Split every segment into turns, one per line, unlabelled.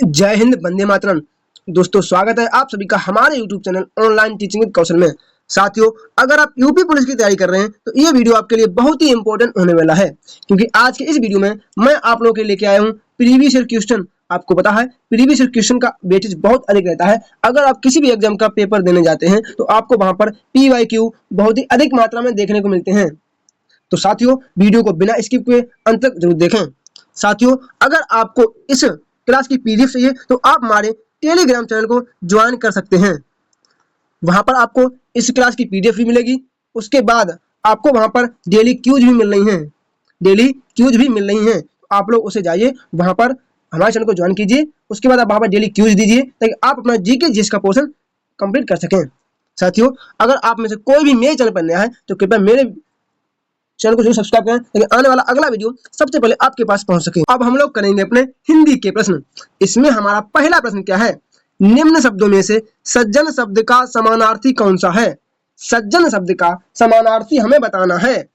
जय हिंद, वंदे मातरम। दोस्तों, स्वागत है आप सभी का हमारे YouTube channel online teaching with Kaushal में। साथियों, अगर आप यूपी पुलिस की तैयारी कर रहे हैं तो ये वीडियो आपके लिए बहुत ही इंपॉर्टेंट होने वाला है, क्योंकि आज के इस वीडियो में मैं आप लोगों के लिए लेके आया हूँ प्रीवियस ईयर क्वेश्चन। आपको पता है प्रीवियस ईयर क्वेश्चन का वेटेज बहुत अधिक रहता है। अगर आप किसी भी एग्जाम का पेपर देने जाते हैं तो आपको वहां पर PYQ बहुत ही अधिक मात्रा में देखने को मिलते हैं। तो साथियों, वीडियो को बिना स्किप किए अंत तक जरूर देखें। साथियों, अगर आपको इस क्लास की PDF चाहिए तो आप हमारे टेलीग्राम चैनल को ज्वाइन कर सकते हैं। वहां पर आपको इस क्लास की PDF भी मिलेगी। उसके बाद आपको वहां पर डेली क्यूज भी मिल रही हैं। आप लोग उसे जाइए, वहां पर हमारे चैनल को ज्वाइन कीजिए। उसके बाद आप वहां पर डेली क्यूज दीजिए ताकि आप अपना GK GS का पोर्शन कंप्लीट कर सकें। साथियों, अगर आप में से कोई भी मेरे चैनल पर नया है तो कृपया मेरे चैनल को जरूर सब्सक्राइब करें ताकि आने वाला अगला वीडियो सबसे पहले आपके पास पहुंच सके। अब हम लोग करेंगे अपने हिंदी के प्रश्न। इसमें हमारा पहला प्रश्न क्या है? निम्न शब्दों में से सज्जन शब्द का समानार्थी कौन सा है? सज्जन शब्द का समानार्थी हमें बताना है।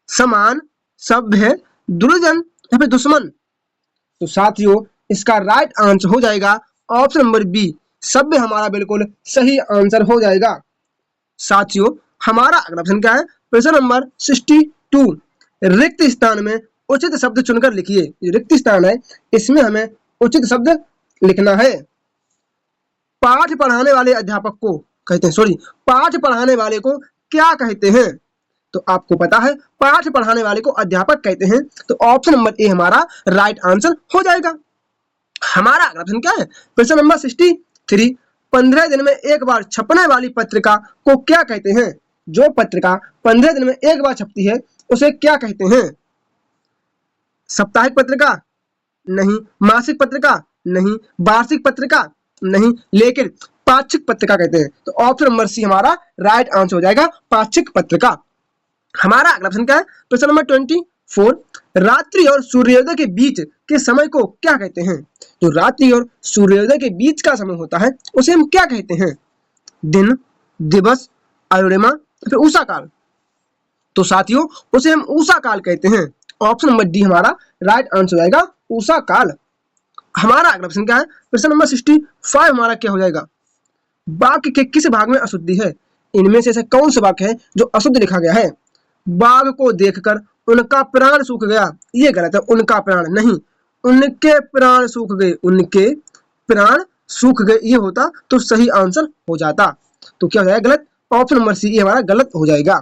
समान शब्द है दुर्जन या फिर दुश्मन। तो साथियों, इसका राइट आंसर हो जाएगा ऑप्शन नंबर बी। सभ्य हमारा बिल्कुल सही आंसर हो जाएगा। साथियों, हमारा अगला प्रश्न क्या है? प्रश्न नंबर 62। रिक्त स्थान में उचित शब्द चुनकर लिखिए। रिक्त स्थान है, इसमें हमें उचित शब्द लिखना है। पाठ पढ़ाने वाले अध्यापक को कहते हैं, पाठ पढ़ाने वाले को क्या कहते हैं? तो आपको पता है पाठ पढ़ाने वाले को अध्यापक कहते हैं। तो ऑप्शन नंबर ए हमारा राइट आंसर हो जाएगा। हमारा अगला प्रश्न क्या है? प्रश्न नंबर 63। 15 दिन में एक बार छपने वाली पत्रिका को क्या कहते हैं? जो पत्रिका 15 दिन में एक बार छपती है उसे क्या कहते हैं? साप्ताहिक पत्रिका नहीं, मासिक पत्रिका नहीं, वार्षिक पत्रिका नहीं, लेकिन पाक्षिक पत्रिका कहते हैं। तो ऑप्शन नंबर सी हमारा राइट आंसर हो जाएगा, पाक्षिक पत्रिका। हमारा अगला प्रश्न क्या है? प्रश्न नंबर 24। रात्रि और सूर्योदय के बीच के समय को क्या कहते हैं? जो रात्रि और सूर्योदय के बीच का समय होता है उसे हम क्या कहते हैं? दिन, दिवस, अरुणिमा, फिर उषा काल। तो साथियों, उसे हम उषा काल कहते हैं। ऑप्शन नंबर डी हमारा राइट आंसर हो जाएगा, उषा काल। हमारा अगला प्रश्न क्या है? प्रश्न नंबर 65 हमारा क्या हो जाएगा? वाक्य के किस भाग में अशुद्धि है? इनमें से ऐसा कौन सा वाक्य है जो अशुद्ध लिखा गया है? बाघ को देखकर उनका प्राण सूख गया, ये गलत है। उनका प्राण नहीं, उनके प्राण सूख गए, उनके प्राण सूख गए ये होता तो सही आंसर हो जाता। तो क्या हो जाएगा? गलत। ऑप्शन नंबर सी हमारा गलत हो जाएगा।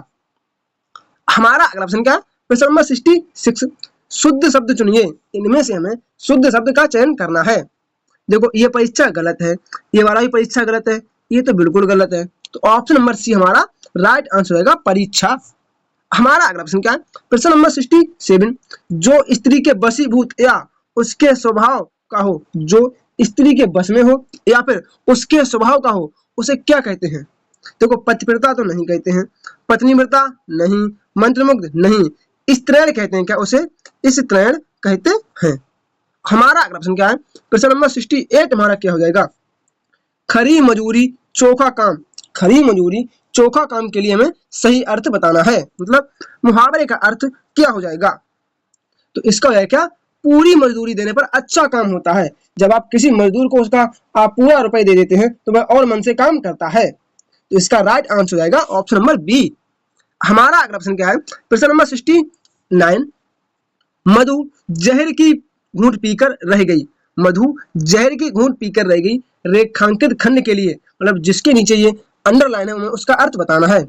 हमारा अगला प्रश्न क्या है? प्रश्न नंबर 66। शुद्ध शब्द चुनिए। इनमें से हमें शुद्ध शब्द का चयन करना है। देखो, ये परीक्षा गलत है, ये वाला भी परीक्षा गलत है, ये तो बिल्कुल गलत है। तो ऑप्शन नंबर सी हमारा राइट आंसर होगा, परीक्षा। हमारा अगला प्रश्न क्या है? प्रश्न नंबर 67। जो स्त्री के वशीभूत या उसके स्वभाव का हो, जो स्त्री के वश में हो या फिर उसके स्वभाव का हो, उसे क्या कहते हैं? देखो, पतिव्रता तो नहीं कहते हैं, पत्नीव्रता नहीं, मंत्रमुग्ध नहीं, स्त्रैण कहते हैं। क्या उसे स्त्रैण कहते हैं? हमारा अगला प्रश्न क्या है? प्रश्न नंबर 68 हमारा क्या हो जाएगा? खरी मजूरी चोखा काम। खरी मजूरी चोखा काम के लिए हमें सही अर्थ बताना है। मतलब मुहावरे का अर्थ क्या हो जाएगा? तो इसका हो जाएगा क्या? पूरी मजदूरी देने पर अच्छा काम होता है। जब आप किसी मजदूर को उसका आप पूरा रुपए दे देते हैं तो वह और मन से काम करता है। तो इसका राइट आंसर हो जाएगा ऑप्शन नंबर बी। हमारा अगला प्रश्न क्या है? प्रश्न नंबर 69। मधु जहर की घूंट पीकर रह गई। मधु जहर की घूंट पीकर रह गई। रेखांकित खंड के लिए, मतलब जिसके नीचे ये अंडरलाइन है, हमें उसका अर्थ बताना है।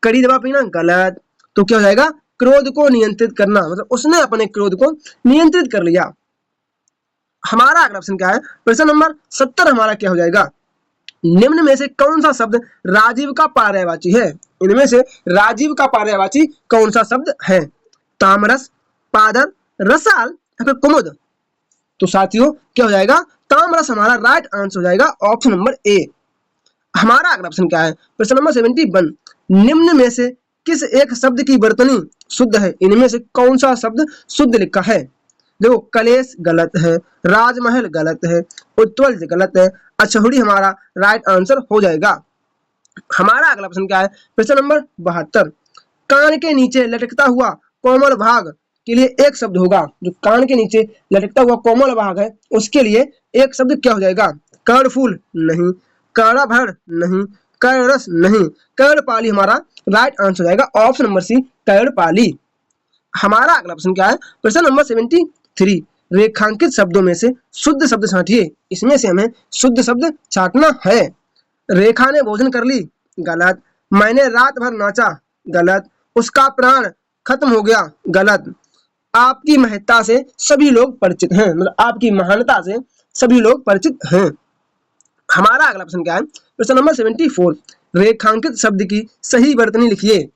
कड़ी दवा पीना गलत। तो क्या हो जाएगा? क्रोध को नियंत्रित करना, मतलब उसने अपने क्रोध को नियंत्रित कर लिया। हमारा अगला प्रश्न क्या है? प्रश्न नंबर 70 हमारा क्या हो जाएगा? निम्न में से कौन सा शब्द राजीव का पर्यायवाची है? इनमें से राजीव का पर्यायवाची कौन सा शब्द है? तामरस, पादर, रसाल या फिर कुमुद। तो साथियों, क्या हो जाएगा? तामरस हमारा राइट आंसर हो जाएगा, ऑप्शन नंबर ए। हमारा अगला प्रश्न क्या है? प्रश्न नंबर 71। निम्न में से किस एक शब्द की वर्तनी शुद्ध है? इनमें से कौन सा शब्द शुद्ध लिखा है? देखो, कलेश गलत है, राजमहल गलत है, उत्वल गलत है, अछहुड़ी हमारा राइट आंसर हो जाएगा। हमारा अगला प्रश्न क्या है? प्रश्न नंबर 72। कान के नीचे लटकता हुआ कोमल भाग के लिए एक शब्द होगा, जो कान के नीचे लटकता हुआ कोमल भाग है उसके लिए एक शब्द क्या हो जाएगा? कर्णफूल नहीं, कर्णभर नहीं, कर्णरस नहीं, कर्णपाली हमारा राइट आंसर हो जाएगा ऑप्शन नंबर सी, कर्णपाली। हमारा अगला प्रश्न क्या है? प्रश्न नंबर 73, रेखांकित शब्दों में से शुद्ध शब्द छांटिए। इसमें से हमें शुद्ध शब्द छांटना है। रेखा ने भोजन कर ली, गलत। मैंने रात भर नाचा, गलत। उसका प्राण खत्म हो गया, गलत। आपकी महत्ता से सभी लोग परिचित हैं, मतलब आपकी महानता से सभी लोग परिचित हैं। हमारा अगला प्रश्न क्या है? प्रश्न नंबर 74, रेखांकित शब्द की सही वर्तनी लिखिए।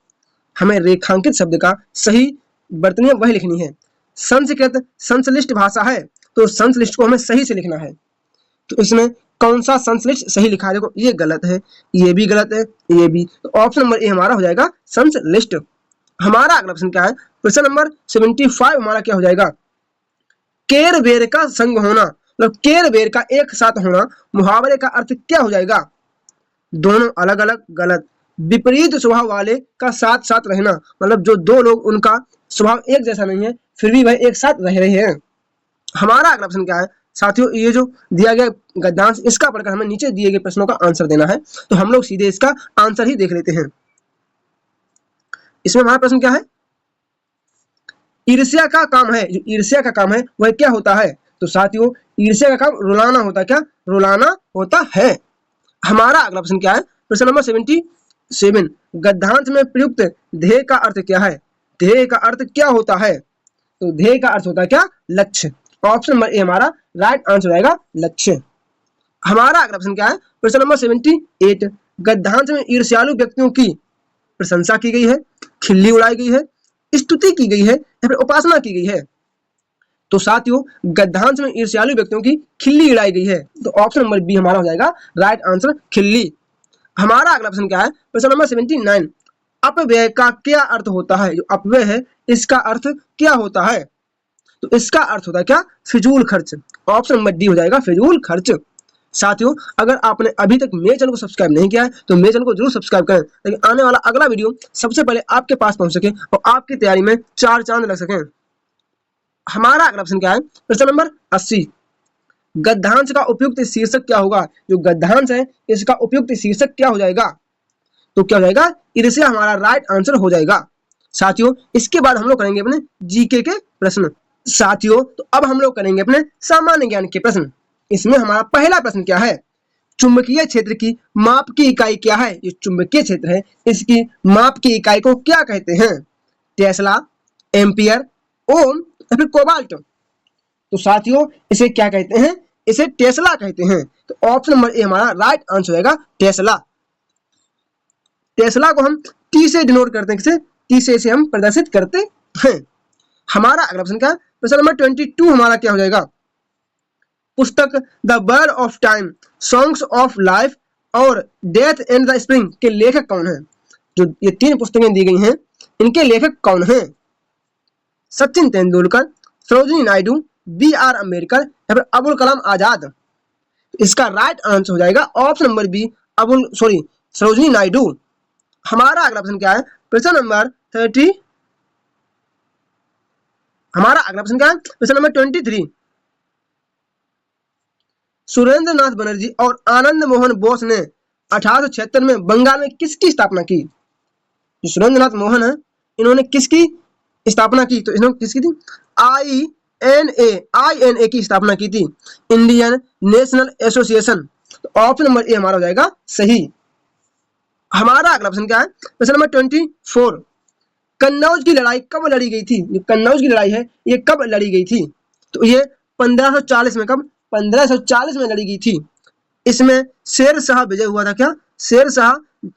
हमें रेखांकित शब्द का सही वर्तनी वही लिखनी है। संस्कृत संश्लिष्ट भाषा है, तो संश्लिष्ट को हमें सही से लिखना है। तो इसमें कौन सा संश्लिष्ट सही लिखा है? देखो ये गलत है, ये भी गलत है, ये भी। तो ऑप्शन नंबर ए हमारा हो जाएगा संश्लिष्ट। हमारा अगला प्रश्न क्या है? प्रश्न नंबर 75 हमारा क्या हो जाएगा? केर बेर का संग होना, मतलब केर बेर का एक साथ होना, मुहावरे का अर्थ क्या हो जाएगा? दोनों अलग अलग, गलत। विपरीत स्वभाव वाले का साथ साथ रहना, मतलब जो दो लोग उनका स्वभाव एक जैसा नहीं है फिर भी वह एक साथ रह रहे हैं। हमारा अगला प्रश्न क्या है? साथियों ये जो दिया गया गद्यांश, इसका पढ़कर हमें नीचे दिए गए प्रश्नों का आंसर देना है। तो हम लोग सीधे इसका आंसर ही देख लेते हैं। इसमें हमारा प्रश्न क्या है? ईर्ष्या का काम है, जो ईर्ष्या का काम है वह क्या होता है? तो साथियों ईर्ष्या का काम रुलाना होता है। क्या? रुलाना होता है। हमारा अगला प्रश्न क्या है? प्रश्न नंबर 77, गद्यांश में प्रयुक्त ध्येय का अर्थ क्या है? ध्येय का अर्थ क्या होता है? तो ध्येय का अर्थ होता है क्या? लक्ष्य। ऑप्शन नंबर ए हमारा राइट आंसर रहेगा, लक्ष्य। हमारा अगला प्रश्न क्या है? प्रश्न नंबर 78, गद्यांश में ईर्ष्यालु व्यक्तियों की प्रशंसा की गई है, खिल्ली उड़ाई गई है, स्तुति की गई है या फिर उपासना की गई है? तो साथियों गद्यांश में ईर्ष्यालु व्यक्तियों की खिल्ली उड़ाई गई है, तो ऑप्शन नंबर बी हमारा हो जाएगा राइट आंसर, खिल्ली। हमारा अगला प्रश्न क्या है? प्रश्न नंबर 79, अपव्यय का क्या अर्थ होता है? जो अपव्यय है इसका अर्थ क्या होता है? तो इसका अर्थ होता है क्या? फिजूल खर्च। ऑप्शन नंबर डी हो जाएगा, फिजूल खर्च। साथियों अगर आपने अभी तक मेरे चैनल को सब्सक्राइब नहीं किया है तो मेरे चैनल को जरूर सब्सक्राइब करें, ताकि आने वाला अगला वीडियो सबसे पहले आपके पास पहुंच सके और आपकी तैयारी में 4 चांद लग सकें। हमारा अगला प्रश्न क्या है? प्रश्न नंबर 80, गद्यांश का उपयुक्त शीर्षक क्या होगा? जो गद्यांश है इसका उपयुक्त शीर्षक क्या हो जाएगा? तो क्या हो जाएगा? ईर्ष्या हमारा राइट आंसर हो जाएगा। साथियों इसके बाद हम लोग करेंगे अपने जीके के प्रश्न। साथियों तो अब हम लोग करेंगे अपने सामान्य ज्ञान के प्रश्न। इसमें हमारा पहला प्रश्न क्या है? चुंबकीय क्षेत्र की माप की इकाई क्या है? ये चुंबकीय क्षेत्र है इसकी माप की इकाई को क्या कहते हैं? टेस्ला, एम्पियर, ओम या फिर कोबाल्ट? तो साथियों इसे क्या कहते हैं? इसे टेस्ला कहते हैं। तो ऑप्शन नंबर ए हमारा राइट आंसर होगा, टेस्ला। टेस्ला को हम टी से डिनोट करते हैं, किसे? टी से इसे हम प्रदर्शित करते हैं। हमारा अगला प्रश्न क्या है? प्रश्न नंबर 22 हमारा क्या हो जाएगा? पुस्तक the bird of time, songs of life और डेथ एंड द स्प्रिंग के लेखक कौन है? जो ये 3 पुस्तकें दी गई हैं इनके लेखक कौन है? सचिन तेंदुलकर, सरोजिनी नायडू, B.R. अम्बेडकर या फिर अबुल कलाम आजाद? इसका राइट आंसर हो जाएगा option number B, Sarojini Naidu. हमारा अगला प्रश्न क्या है? प्रश्न नंबर 30, हमारा अगला प्रश्न क्या है? प्रश्न नंबर 23, सुरेंद्र नाथ बनर्जी और आनंद मोहन बोस ने 1876 में बंगाल में किसकी स्थापना की? जो सुरेंद्र नाथ मोहन है इन्होंने किसकी स्थापना की? तो इन्होंने किसकी थी? INA की स्थापना की थी, इंडियन नेशनल एसोसिएशन। तो ऑप्शन नंबर ए हमारा हो जाएगा सही। हमारा अगला प्रश्न क्या है? प्रश्न नंबर 24, कन्नौज की लड़ाई कब लड़ी गई थी? जो कन्नौज की लड़ाई है ये कब लड़ी गई थी? तो ये 1540 में। कब? 1540 में लड़ी गई थी। इसमें शेर शाह विजय हुआ था। क्या? शेर शाह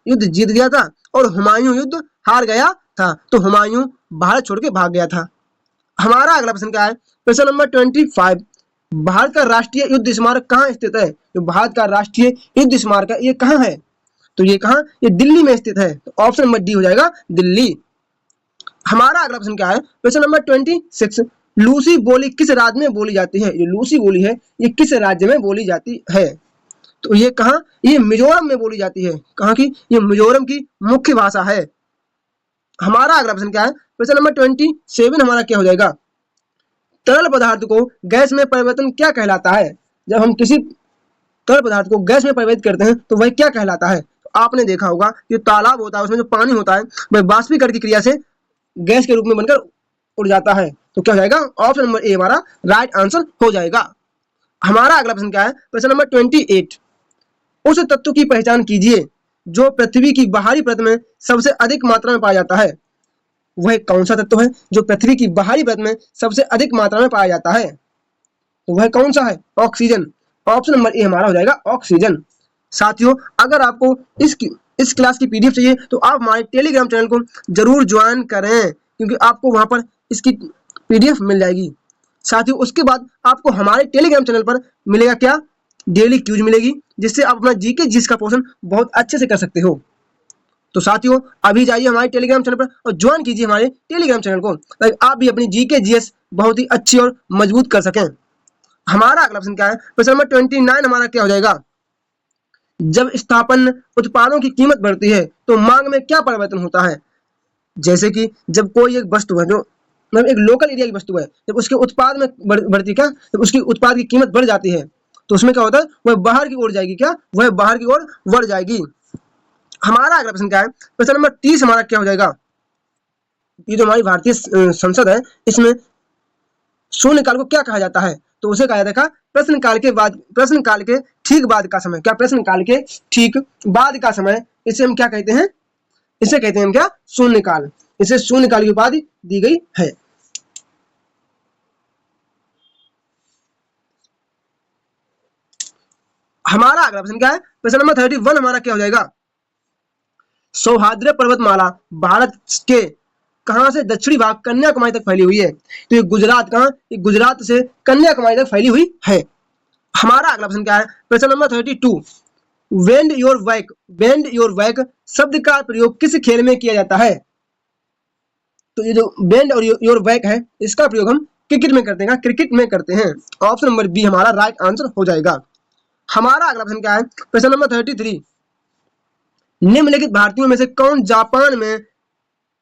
युद्ध जीत गया था और हुमायूं युद्ध हार गया था, तो हुमायूं भारत छोड़ के भाग गया था। हमारा अगला प्रश्न क्या है? प्रश्न नंबर 25, भारत का राष्ट्रीय युद्ध स्मारक कहाँ स्थित है? जो भारत का राष्ट्रीय युद्ध स्मारक है ये कहाँ है? तो ये कहाँ? ये दिल्ली में स्थित है। तो ऑप्शन नंबर डी हो जाएगा, दिल्ली। हमारा अगला प्रश्न क्या है? प्रश्न नंबर 26, लूसी बोली किस राज्य में बोली जाती है? जो लूसी बोली है ये किस राज्य में बोली जाती है? तो ये कहाँ? ये मिजोरम में बोली जाती है। कहाँ की? ये मिजोरम की मुख्य भाषा है। हमारा अगला प्रश्न क्या है, प्रश्न नंबर 27 हमारा क्या हो जाएगा, तरल पदार्थ को गैस में परिवर्तन क्या कहलाता है। जब हम किसी तरल पदार्थ को गैस में परिवर्तित करते हैं तो वह क्या कहलाता है। तो आपने देखा होगा जो तालाब होता है उसमें जो पानी होता है वह बाष्पीकरण की क्रिया से गैस के रूप में बनकर उड़ जाता है। तो क्या हो जाएगा, ऑप्शन नंबर ए हमारा राइट आंसर हो जाएगा। हमारा अगला प्रश्न क्या है, प्रश्न नंबर 28, उस तत्व की पहचान कीजिए जो पृथ्वी की बाहरी परत में सबसे अधिक मात्रा में पाया जाता है। वह कौन सा तत्व है जो पृथ्वी की बाहरी परत में सबसे अधिक मात्रा में पाया जाता है। तो वह कौन सा है, ऑक्सीजन। ऑप्शन नंबर ए हमारा हो जाएगा ऑक्सीजन। साथियों, अगर आपको इस क्लास की पीडीएफ चाहिए तो आप हमारे टेलीग्राम चैनल को जरूर ज्वाइन करें, क्योंकि आपको वहां पर इसकी पीडीएफ मिल जाएगी। साथियों, उसके बाद आपको हमारे टेलीग्राम चैनल पर मिलेगा क्या, डेली क्यूज मिलेगी, जिससे आप अपना जीके जीएस का पोर्शन बहुत अच्छे से कर सकते हो। तो साथियों, अभी जाइए हमारे टेलीग्राम चैनल पर और ज्वाइन कीजिए हमारे टेलीग्राम चैनल को, ताकि आप भी अपनी जीके जीएस बहुत ही अच्छी और मजबूत कर सकें। हमारा अगला प्रश्न क्या है, प्रश्न नंबर 29 हमारा क्या हो जाएगा, जब स्थापन उत्पादों की कीमत बढ़ती है तो मांग में क्या परिवर्तन होता है। जैसे कि जब कोई एक वस्तु है जो मतलब एक लोकल एरिया की वस्तु है, जब उसके उत्पाद में बढ़ती क्या, जब उसकी उत्पाद की कीमत बढ़ जाती है तो उसमें क्या होता है, वह बाहर की ओर जाएगी, क्या वह बाहर की ओर बढ़ जाएगी। हमारा अगला प्रश्न क्या है, प्रश्न नंबर 30 हमारा क्या हो जाएगा, ये जो हमारी भारतीय संसद है इसमें शून्यकाल को क्या कहा जाता है। तो उसे कहा जाता है प्रश्न काल के ठीक बाद का समय। क्या प्रश्न काल के ठीक बाद का समय, इसे हम क्या कहते हैं, इसे कहते हैं हम क्या, शून्यकाल। इसे शून्यकाल की उपाधि दी गई है। हमारा अगला प्रश्न क्या है, प्रश्न नंबर 31 हमारा क्या हो जाएगा, सौहार्द्र पर्वतमाला भारत के कहां से दक्षिणी भाग कन्याकुमारी तक फैली हुई है। तो ये गुजरात कहां, ये गुजरात से कन्याकुमारी तक फैली हुई है। हमारा अगला प्रश्न क्या है, प्रश्न नंबर 32, बेंड योर बैक शब्द का प्रयोग किस खेल में किया जाता है। तो ये जो बेंड और योर बैक है इसका प्रयोग हम क्रिकेट में करते हैं, क्रिकेट में करते हैं। ऑप्शन नंबर बी हमारा राइट आंसर हो जाएगा। हमारा अगला प्रश्न क्या है, प्रश्न नंबर 33, निम्नलिखित भारतीयों में से कौन जापान में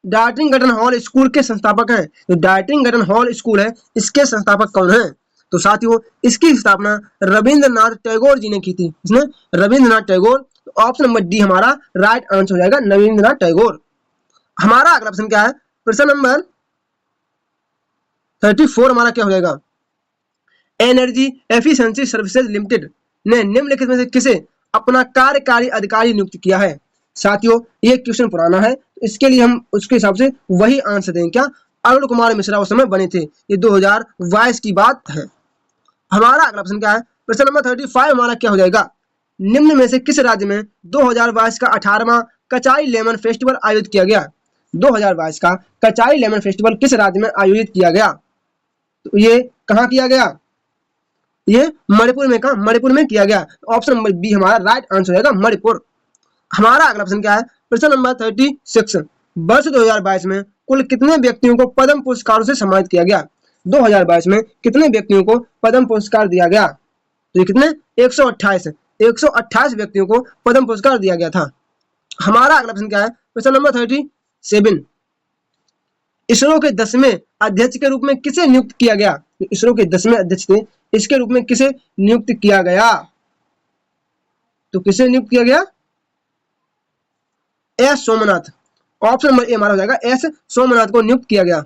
डार्टिंगटन हॉल स्कूल के संस्थापक हैं। जो डार्टिंगटन हॉल स्कूल है इसके संस्थापक कौन हैं। तो साथियों, इसकी स्थापना रविंद्रनाथ टैगोर जी ने की थी। इसने Rabindranath Tagore. Option number D हमारा राइट आंसर हो जाएगा, रविंद्रनाथ टैगोर। हमारा अगला प्रश्न क्या है, प्रश्न नंबर 34 हमारा क्या हो जाएगा, एनर्जी एफिशिएंसी सर्विसेज लिमिटेड ने निम्नलिखित में से किसे अपना कार्यकारी अधिकारी नियुक्त किया है। साथियों, ये क्वेश्चन पुराना है, इसके लिए हम उसके हिसाब से वही आंसर देंगे। क्या, अरुण कुमार मिश्रा उस समय बने थे। ये 2022 की बात है। हमारा अगला प्रश्न क्या है, प्रश्न नंबर 35 हमारा क्या हो जाएगा, निम्न में से किस राज्य में 2022 का 18वां कचाई लेमन फेस्टिवल आयोजित किया गया। 2022 का कचाई लेमन फेस्टिवल किस राज्य में आयोजित किया गया। तो ये कहाँ किया गया, ये मणिपुर में, कहा मणिपुर में किया गया। ऑप्शन नंबर बी हमारा राइट आंसर हो जाएगा, मणिपुर। हमारा अगला प्रश्न क्या है, प्रश्न नंबर 36, वर्ष 2022 में कुल कितने व्यक्तियों को पद्म पुरस्कारों से सम्मानित किया गया। 2022 में कितने व्यक्तियों को पद्म पुरस्कार दिया गया। तो ये कितने, 128 व्यक्तियों को पद्म पुरस्कार दिया गया था। हमारा अगला प्रश्न क्या है, प्रश्न नंबर 37, इसरो के 10वें अध्यक्ष के रूप में किसे नियुक्त किया गया। इसरो के 10वें अध्यक्ष थे, इसके रूप में किसे नियुक्त किया गया। तो किसे नियुक्त किया गया, S Somnath. Option number A हमारा हो जाएगा, एस सोमनाथ को नियुक्त किया गया।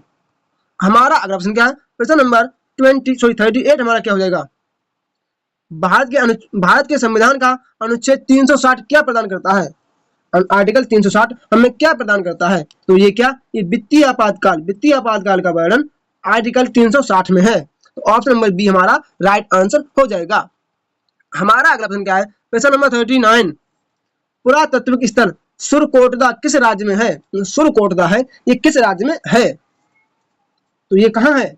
हमारा अगला प्रश्न क्या है, प्रश्न नंबर 38 हमारा क्या हो जाएगा, भारत के संविधान का अनुच्छेद 360 क्या प्रदान करता है। आर्टिकल 360 हमें क्या प्रदान करता है। तो ये क्या, ये वित्तीय आपातकाल का वर्णन आर्टिकल 360 में है। तो ऑप्शन नंबर बी हमारा राइट आंसर हो जाएगा। हमारा अगला प्रश्न क्या है, प्रश्न नंबर 39, पुरातत्विक स्थल सुरकोटदा किस राज्य में है। सुरकोटदा है, ये किस राज्य में है। तो ये कहाँ है,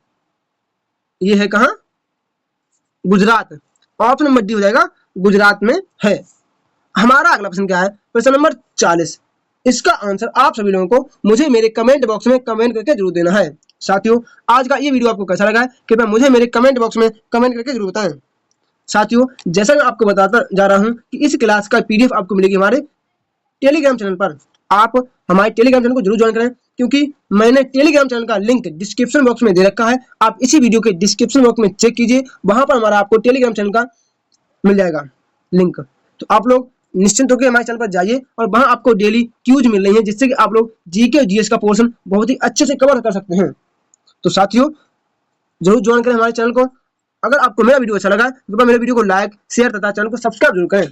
ये है कहाँ, गुजरात। ऑप्शन नंबर डी हो जाएगा, गुजरात में है। हमारा अगला प्रश्न क्या है, प्रश्न नंबर 40, इसका आंसर आप सभी लोगों को मुझे मेरे कमेंट बॉक्स में कमेंट करके जरूर देना है। साथियों, आज का ये वीडियो आपको कैसा लगा है कृपया मुझे मेरे कमेंट बॉक्स में कमेंट करके जरूर बताएं। साथियों, जैसा मैं आपको बताता जा रहा हूं कि इस क्लास का पीडीएफ आपको मिलेगी हमारे टेलीग्राम चैनल पर। आप हमारे टेलीग्राम चैनल को जरूर ज्वाइन करें, क्योंकि मैंने टेलीग्राम चैनल का लिंक डिस्क्रिप्शन बॉक्स में दे रखा है। आप इसी वीडियो के डिस्क्रिप्शन बॉक्स में चेक कीजिए, वहां पर हमारा आपको टेलीग्राम चैनल का मिल जाएगा लिंक। तो आप लोग निश्चिंत होकर हमारे चैनल पर जाइए और वहां आपको डेली क्यूज मिल रही है, जिससे कि आप लोग जीके और जीएस का पोर्शन बहुत ही अच्छे से कवर कर सकते हैं। तो साथियों, जरूर ज्वाइन करें हमारे चैनल को। अगर आपको मेरा वीडियो अच्छा लगा तो मेरे वीडियो को लाइक, शेयर तथा चैनल को सब्सक्राइब जरूर करें।